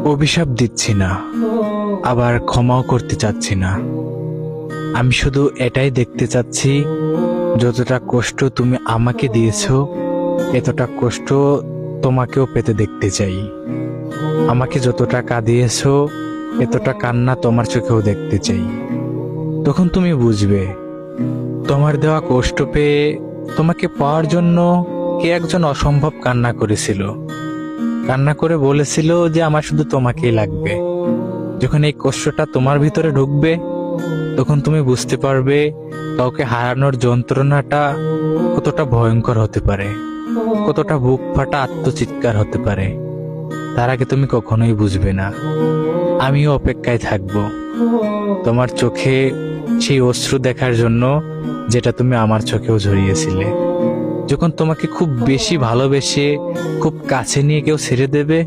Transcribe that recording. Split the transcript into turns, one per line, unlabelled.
অভিশাপ দিচ্ছি না, আবার ক্ষমাও করতে চাচ্ছি না। আমি শুধু এটাই দেখতে চাচ্ছি, যতটা কষ্ট তুমি আমাকে দিয়েছো এতটা কষ্ট তোমাকেও পেতে দেখতে চাই। আমাকে যতটা কাঁদিয়েছো এতটা কান্না তোমার চোখেও দেখতে চাই। তখন তুমি বুঝবে তোমার দেওয়া কষ্ট পেয়ে তোমাকে পাওয়ার জন্য কে একজন অসম্ভব কান্না করেছিল, কান্না করে বলেছিল যে আমার শুধু তোমাকেই লাগবে। যখন এই কষ্টটা তোমার ভিতরে ঢুকবে তখন তুমি বুঝতে পারবে কাউকে হারানোর যন্ত্রণাটা কতটা ভয়ঙ্কর হতে পারে, কতটা বুক ফাটা আত্মচিৎকার হতে পারে। তার আগে তুমি কখনোই বুঝবে না। আমিও অপেক্ষায় থাকবো তোমার চোখে সেই অশ্রু দেখার জন্য, যেটা তুমি আমার চোখেও ঝরিয়েছিলে। যখন তোমাকে খুব বেশি ভালোবেসে খুব কাছে নিয়ে কেউ ছেড়ে দেবে